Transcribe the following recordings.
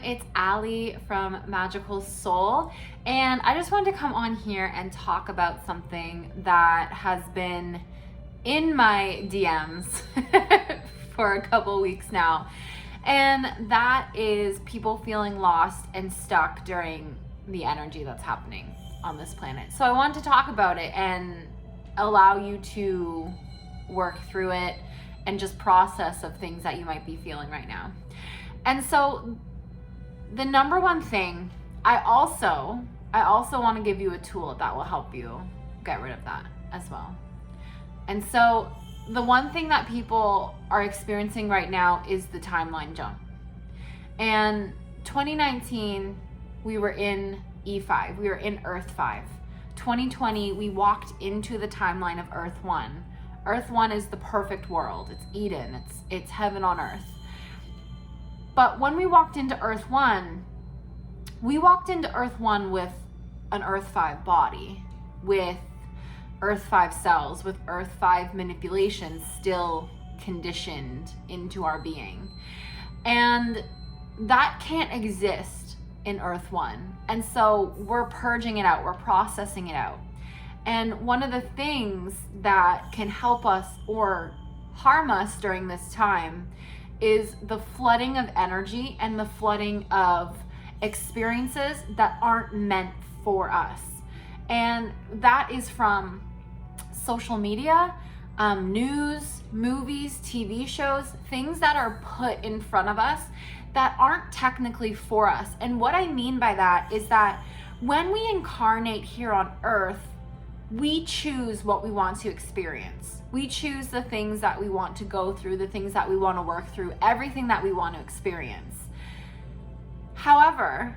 It's Ali from Magical Soul, and I just wanted to come on here and talk about something that has been in my DMs for a couple weeks now, and that is people feeling lost and stuck during the energy that's happening on this planet. So I wanted to talk about it and allow you to work through it and just process of things that you might be feeling right now. And so the number one thing, I also want to give you a tool that will help you get rid of that as well. And so the one thing that people are experiencing right now is the timeline jump. And 2019, we were in E5, we were in Earth 5. 2020, we walked into the timeline of Earth 1. Earth 1 is the perfect world. It's Eden, it's heaven on earth. But when we walked into Earth 1, we walked into Earth 1 with an Earth 5 body, with Earth 5 cells, with Earth 5 manipulations still conditioned into our being. And that can't exist in Earth 1. And so we're purging it out, we're processing it out. And one of the things that can help us or harm us during this time is the flooding of energy and the flooding of experiences that aren't meant for us. And that is from social media, news, movies, TV shows, things that are put in front of us that aren't technically for us. And what I mean by that is that when we incarnate here on Earth, we choose what we want to experience. We choose the things that we want to go through, the things that we want to work through, everything that we want to experience. However,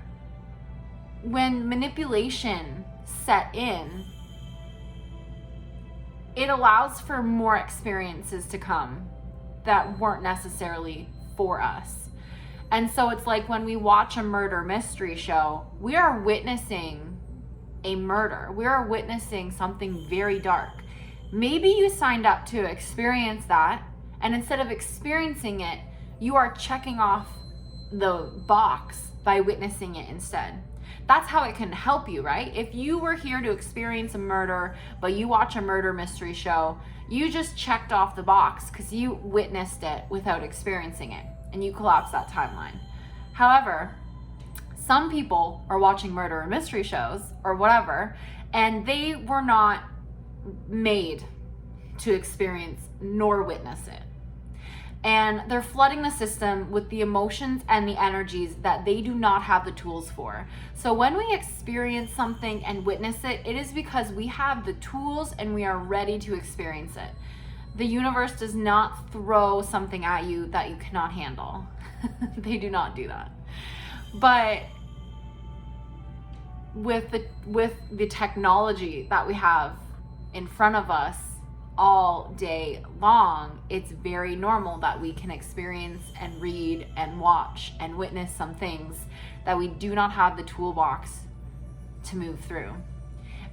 when manipulation set in, it allows for more experiences to come that weren't necessarily for us. And so it's like when we watch a murder mystery show, we are witnessing a murder. We are witnessing something very dark. Maybe you signed up to experience that, and instead of experiencing it, you are checking off the box by witnessing it instead. That's how it can help you, right? If you were here to experience a murder, but you watch a murder mystery show, you just checked off the box because you witnessed it without experiencing it, and you collapse that timeline. However, some people are watching murder or mystery shows or whatever, and they were not made to experience nor witness it. And they're flooding the system with the emotions and the energies that they do not have the tools for. So when we experience something and witness it, it is because we have the tools and we are ready to experience it. The universe does not throw something at you that you cannot handle. They do not do that. But with the technology that we have in front of us all day long, it's very normal that we can experience and read and watch and witness some things that we do not have the toolbox to move through.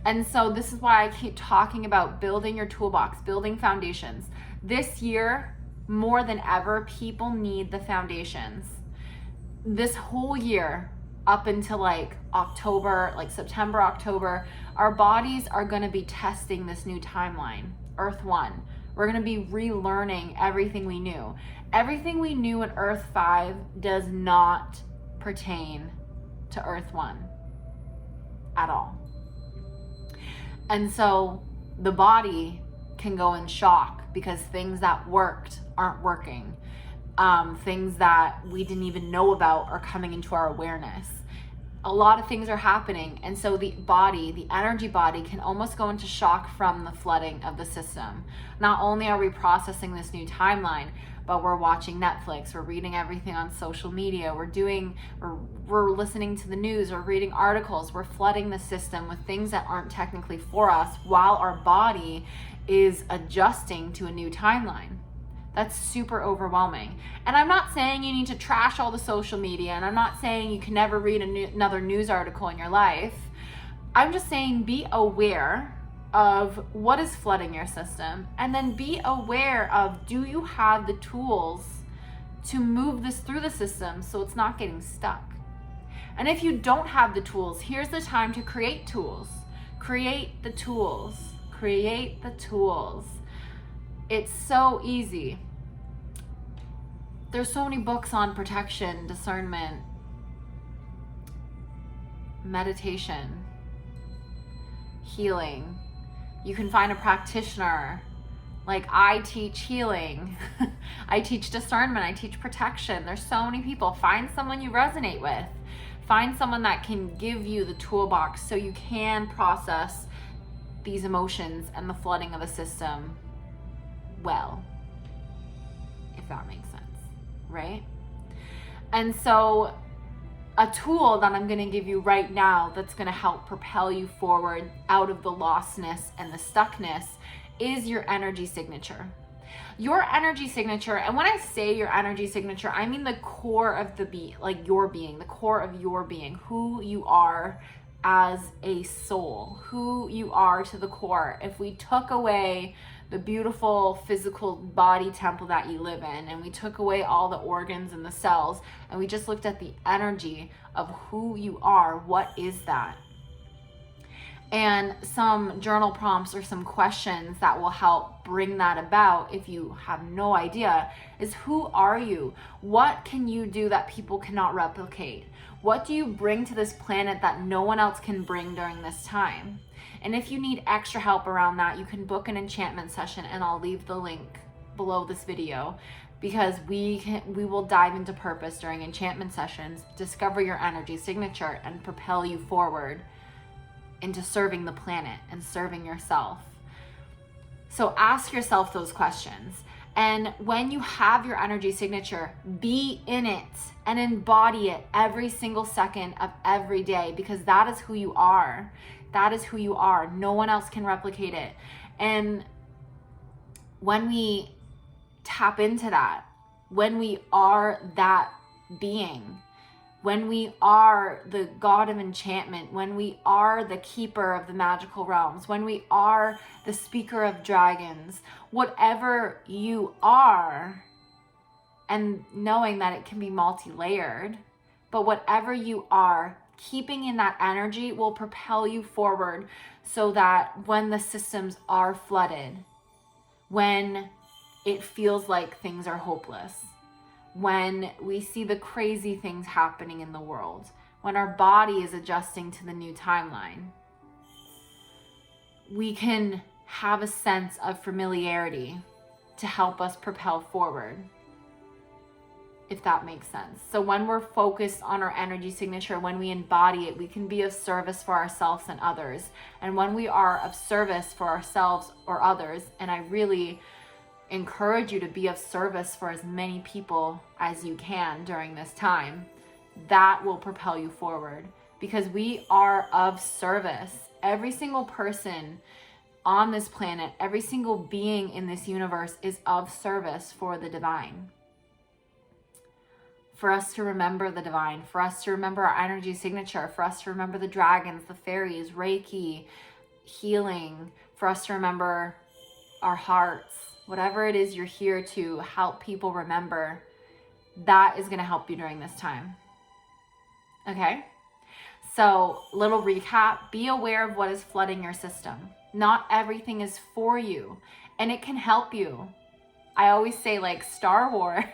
And so this is why I keep talking about building your toolbox, building foundations. This year, more than ever, people need the foundations. This whole year, up until like October, like September, October, our bodies are going to be testing this new timeline, Earth 1. We're going to be relearning everything we knew. Everything we knew in Earth 5 does not pertain to Earth 1 at all. And so the body can go in shock because things that worked aren't working. Things that we didn't even know about are coming into our awareness. a lot of things are happening. And so the body, the energy body, can almost go into shock from the flooding of the system. Not only are we processing this new timeline, but we're watching Netflix, we're reading everything on social media, we're listening to the news, we're reading articles, we're flooding the system with things that aren't technically for us while our body is adjusting to a new timeline. That's super overwhelming. And I'm not saying you need to trash all the social media, and I'm not saying you can never read another news article in your life. I'm just saying be aware of what is flooding your system, and then be aware of, do you have the tools to move this through the system so it's not getting stuck? And if you don't have the tools, here's the time to create tools. Create the tools. Create the tools. It's so easy. There's so many books on protection, discernment, meditation, healing. You can find a practitioner. Like, I teach healing. I teach discernment. I teach protection. There's so many people. Find someone you resonate with. Find someone that can give you the toolbox so you can process these emotions and the flooding of the system well, if that makes sense, right? And so a tool that I'm going to give you right now that's going to help propel you forward out of the lostness and the stuckness is your energy signature. Your energy signature, and when I say your energy signature, I mean the core of your being, the core of your being, who you are as a soul, who you are to the core. If we took away the beautiful physical body temple that you live in, and we took away all the organs and the cells, and we just looked at the energy of who you are, what is that? And some journal prompts or some questions that will help bring that about, if you have no idea, is who are you? What can you do that people cannot replicate? What do you bring to this planet that no one else can bring during this time? And if you need extra help around that, you can book an enchantment session, and I'll leave the link below this video, because we will dive into purpose during enchantment sessions, discover your energy signature, and propel you forward into serving the planet and serving yourself. So ask yourself those questions. And when you have your energy signature, be in it and embody it every single second of every day, because that is who you are. That is who you are. No one else can replicate it. And when we tap into that, when we are that being, when we are the god of enchantment, when we are the keeper of the magical realms, when we are the speaker of dragons, whatever you are, and knowing that it can be multi-layered, but whatever you are, keeping in that energy will propel you forward, so that when the systems are flooded, when it feels like things are hopeless, when we see the crazy things happening in the world, when our body is adjusting to the new timeline, we can have a sense of familiarity to help us propel forward, if that makes sense. So when we're focused on our energy signature, when we embody it, we can be of service for ourselves and others. And when we are of service for ourselves or others, and I really encourage you to be of service for as many people as you can during this time, that will propel you forward, because we are of service. Every single person on this planet, every single being in this universe is of service for the divine. For us to remember the divine, for us to remember our energy signature, for us to remember the dragons, the fairies, Reiki, healing, for us to remember our hearts, whatever it is you're here to help people remember, that is going to help you during this time. Okay? So, little recap, be aware of what is flooding your system. Not everything is for you, and it can help you. I always say, like Star Wars.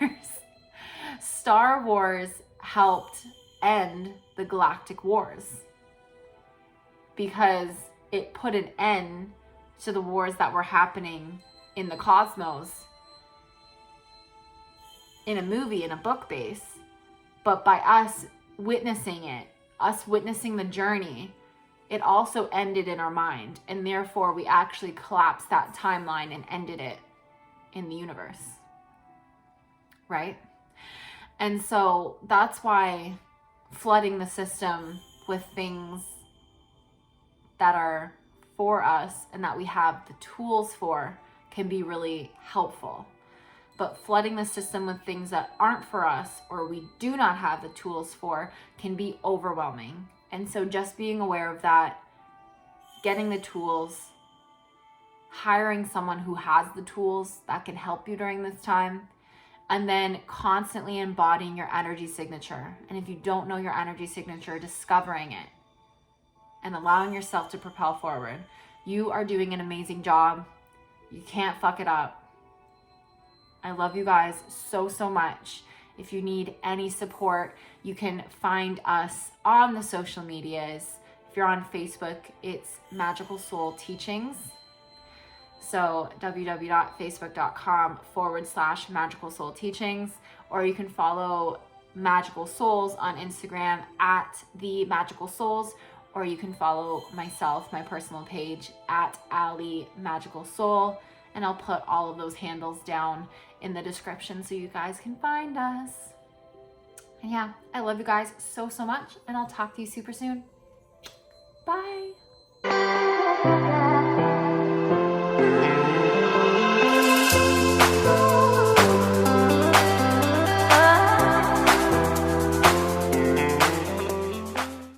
Star Wars helped end the galactic wars because it put an end to the wars that were happening in the cosmos in a movie, in a book base, but by us witnessing it us witnessing the journey, it also ended in our mind. And therefore, we actually collapsed that timeline and ended it in the universe. Right? And so that's why flooding the system with things that are for us and that we have the tools for can be really helpful. But flooding the system with things that aren't for us or we do not have the tools for can be overwhelming. And so just being aware of that, getting the tools, hiring someone who has the tools that can help you during this time, and then constantly embodying your energy signature. And if you don't know your energy signature, discovering it and allowing yourself to propel forward. You are doing an amazing job. You can't fuck it up. I love you guys so, so much. If you need any support, you can find us on the social medias. If you're on Facebook, it's Magical Soul Teachings. So www.facebook.com/Magical Soul Teachings, or you can follow Magical Souls on Instagram at The Magical Souls, or you can follow myself, my personal page at Ali Magical Soul, and I'll put all of those handles down in the description so you guys can find us. And yeah, I love you guys so, so much, and I'll talk to you super soon. Bye.